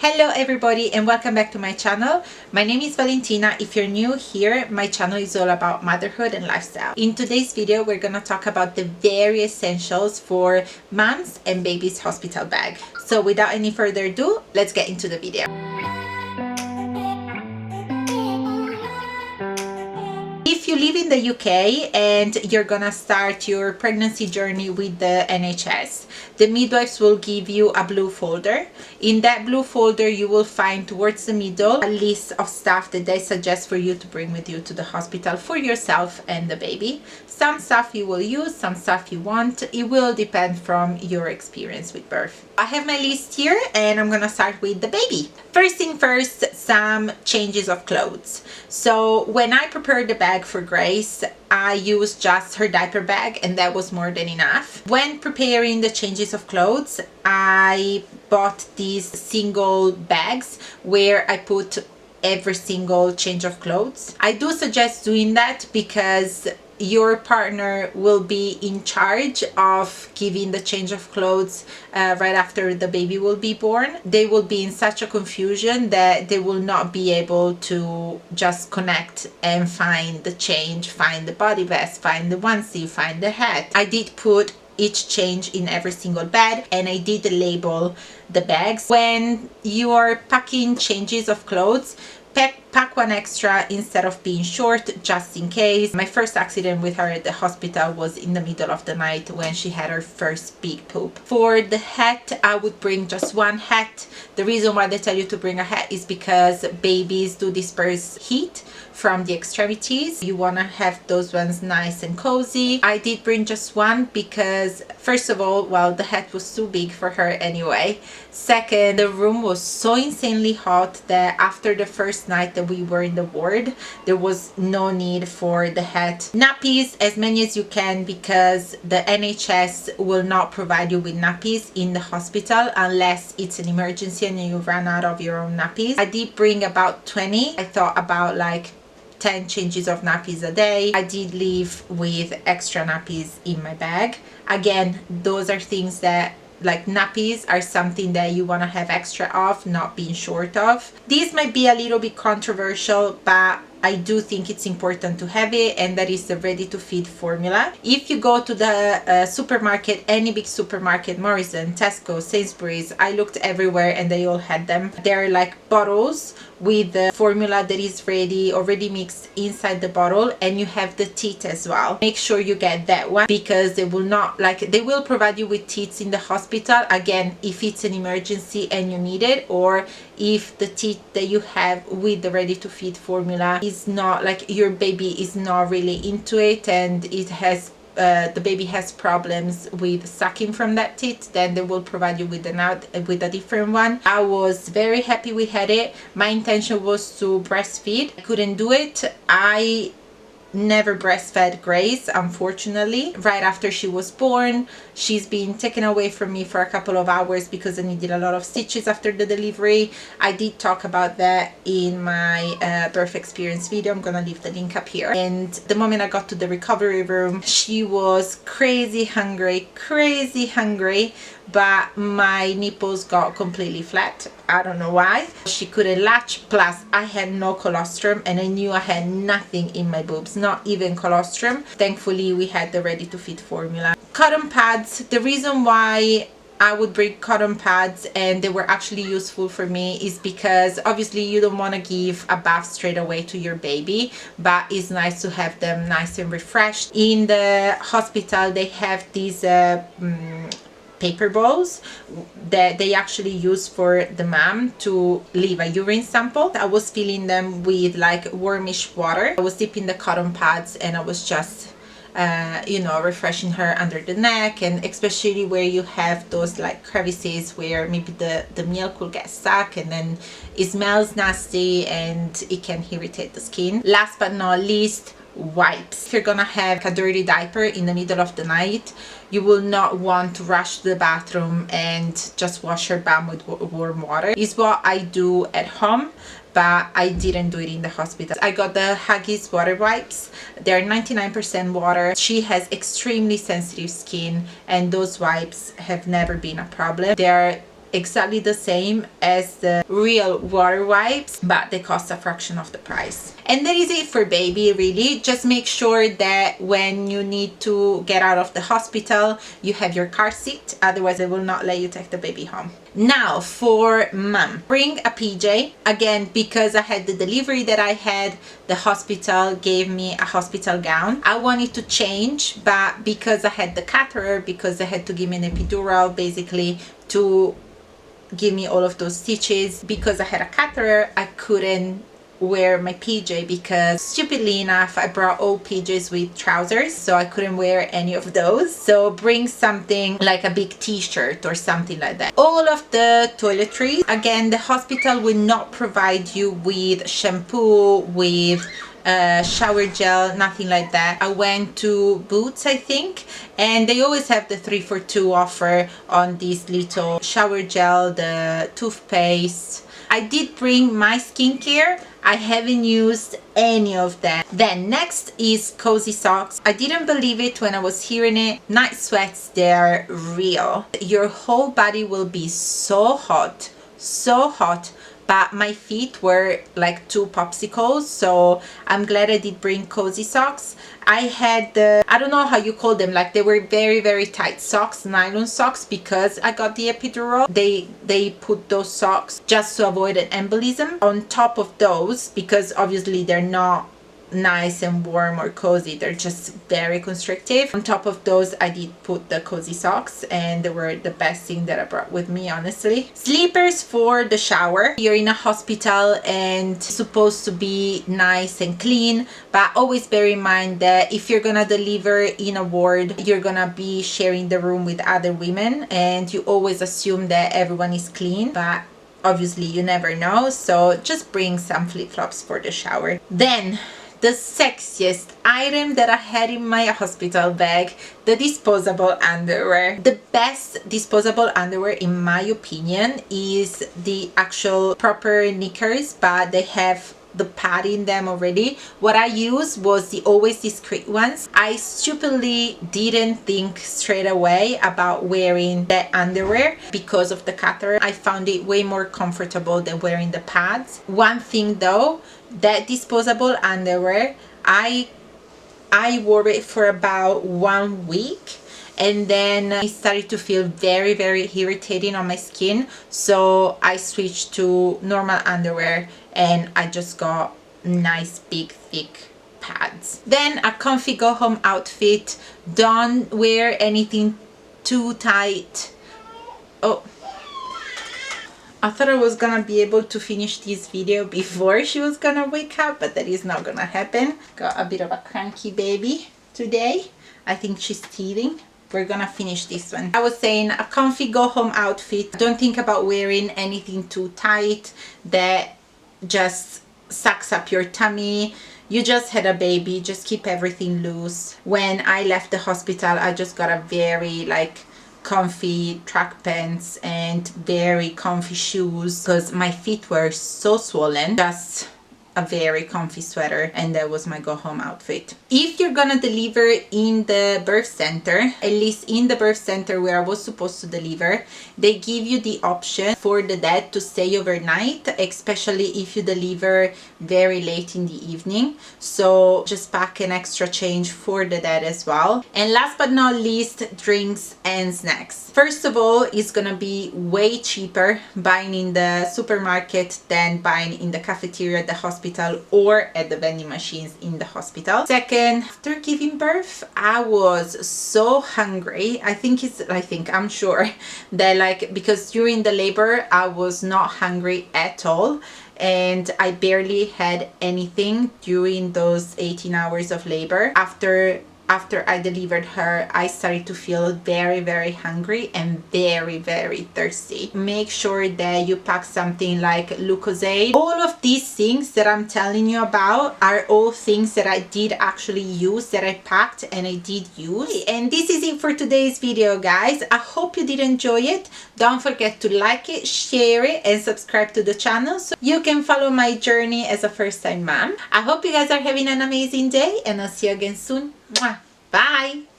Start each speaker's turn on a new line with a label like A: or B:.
A: Hello everybody and welcome back to my channel. My name is Valentina. If you're new here, my channel is all about motherhood and lifestyle. In today's video, we're gonna talk about the very essentials for moms and babies hospital bag. So without any further ado, let's get into the video. If you live in the UK and you're gonna start your pregnancy journey with the NHS, the midwives will give you a blue folder. In that blue folder, you will find towards the middle a list of stuff that they suggest for you to bring with you to the hospital for yourself and the baby. Some stuff you will use, some stuff you won't. It will depend from your experience with birth. I have my list here and I'm gonna start with the baby. First thing first, some changes of clothes. So when I prepared the bag for Grace, I used just her diaper bag and that was more than enough. When preparing the changes of clothes, I bought these single bags where I put every single change of clothes. I do suggest doing that because your partner will be in charge of giving the change of clothes right after the baby will be born. They will be in such a confusion that they will not be able to just connect and find the change, find the body vest, find the onesie, find the hat. I did put each change in every single bag and I did label the bags. When you are packing changes of clothes, pack one extra instead of being short, just in case. My first accident with her at the hospital was in the middle of the night when she had her first big poop. For the hat, I would bring just one hat. The reason why they tell you to bring a hat is because babies do disperse heat from the extremities. You want to have those ones nice and cozy. I did bring just one because first of all, well, the hat was too big for her anyway. Second, the room was so insanely hot that after the first night that we were in the ward, there was no need for the hat. Nappies, as many as you can, because the NHS will not provide you with nappies in the hospital unless it's an emergency and you run out of your own nappies. I did bring about 20. I thought about like 10 changes of nappies a day. I did leave with extra nappies in my bag. Again, those are things that, like, nappies are something that you want to have extra of, not being short of. This might be a little bit controversial, but I do think it's important to have it, and that is the ready to feed formula. If you go to the supermarket, any big supermarket, Morrison, Tesco, Sainsbury's, I looked everywhere and they all had them. They're like bottles with the formula that is ready, already mixed inside the bottle, and you have the teat as well. Make sure you get that one because they will not, like, they will provide you with teats in the hospital, again, if it's an emergency and you need it, or if the teat that you have with the ready to feed formula is not, like, your baby is not really into it and it has the baby has problems with sucking from that teat, then they will provide you with a different one. I was very happy we had it. My intention was to breastfeed. I couldn't do it. I never breastfed Grace, unfortunately. Right after she was born, she's been taken away from me for a couple of hours because I needed a lot of stitches after the delivery. I did talk about that in my birth experience video. I'm gonna leave the link up here. And the moment I got to the recovery room, she was crazy hungry, but my nipples got completely flat. I don't know why. She couldn't latch, plus I had no colostrum and I knew I had nothing in my boobs, not even colostrum. Thankfully, we had the ready to feed formula. Cotton pads, the reason why I would bring cotton pads and they were actually useful for me is because obviously you don't want to give a bath straight away to your baby, but it's nice to have them nice and refreshed. In the hospital, they have these paper bowls that they actually use for the mom to leave a urine sample. I was filling them with like warmish water. I was dipping the cotton pads and I was just refreshing her under the neck, and especially where you have those like crevices where maybe the milk will get stuck and then it smells nasty and it can irritate the skin. Last but not least, wipes. If you're gonna have a dirty diaper in the middle of the night, you will not want to rush to the bathroom and just wash your bum with warm water. Is what I do at home, but I didn't do it in the hospital. I got the Huggies water wipes. They're 99% water. She has extremely sensitive skin and those wipes have never been a problem. They're exactly the same as the real water wipes, but they cost a fraction of the price. And that is it for baby, really. Just make sure that when you need to get out of the hospital, you have your car seat, otherwise they will not let you take the baby home. Now for mom, bring a PJ. Again, because I had the delivery that I had, the hospital gave me a hospital gown. I wanted to change, but because I had the catheter, because they had to give me an epidural basically to give me all of those stitches, because I had a catheter, I couldn't wear my PJ because stupidly enough I brought all PJs with trousers, so I couldn't wear any of those. So bring something like a big t-shirt or something like that. All of the toiletries, again, the hospital will not provide you with shampoo, with shower gel, nothing like that. I went to Boots, I think, and they always have the 3 for 2 offer on this little shower gel, the toothpaste. I did bring my skincare. I haven't used any of that. Then next is cozy socks. I didn't believe it when I was hearing it. Night sweats, they're real. Your whole body will be so hot, but my feet were like 2 popsicles, so I'm glad I did bring cozy socks. I had the, I don't know how you call them, like they were very tight socks, nylon socks, because I got the epidural. They put those socks just to avoid an embolism on top of those, because obviously they're not nice and warm or cozy, they're just very constrictive. On top of those I did put the cozy socks, and they were the best thing that I brought with me, honestly. Slippers for the shower. You're in a hospital and it's supposed to be nice and clean, but always bear in mind that if you're gonna deliver in a ward, you're gonna be sharing the room with other women, and you always assume that everyone is clean, but obviously you never know, so just bring some flip-flops for the shower. Then the sexiest item that I had in my hospital bag, the disposable underwear. The best disposable underwear in my opinion is the actual proper knickers, but they have the pad in them already. What I used was the Always Discreet ones. I stupidly didn't think straight away about wearing that underwear because of the catheter. I found it way more comfortable than wearing the pads. One thing though, that disposable underwear, I wore it for about 1 week, and then it started to feel very irritating on my skin, so I switched to normal underwear and I just got nice big thick pads. Then a comfy go home outfit. Don't wear anything too tight. Oh, I thought I was gonna be able to finish this video before she was gonna wake up, but that is not gonna happen. Got a bit of a cranky baby today. I think she's teething. We're gonna finish this one. I was saying a comfy go home outfit. Don't think about wearing anything too tight that just sucks up your tummy. You just had a baby, just keep everything loose. When I left the hospital, I just got a very comfy track pants and very comfy shoes because my feet were so swollen. Just a very comfy sweater, and that was my go home outfit. If you're gonna deliver in the birth center, at least in the birth center where I was supposed to deliver, they give you the option for the dad to stay overnight, especially if you deliver very late in the evening. So just pack an extra change for the dad as well. And last but not least, drinks and snacks. First of all, it's gonna be way cheaper buying in the supermarket than buying in the cafeteria at the hospital or at the vending machines in the hospital. Second, after giving birth, I was so hungry. I'm sure that because during the labor I was not hungry at all, and I barely had anything during those 18 hours of labor. After I delivered her, I started to feel very hungry and very thirsty. Make sure that you pack something like Lucozade. All of these things that I'm telling you about are all things that I did actually use, that I packed and I did use. And this is it for today's video, guys. I hope you did enjoy it. Don't forget to like it, share it, and subscribe to the channel so you can follow my journey as a first-time mom. I hope you guys are having an amazing day, and I'll see you again soon. Mwah. Bye!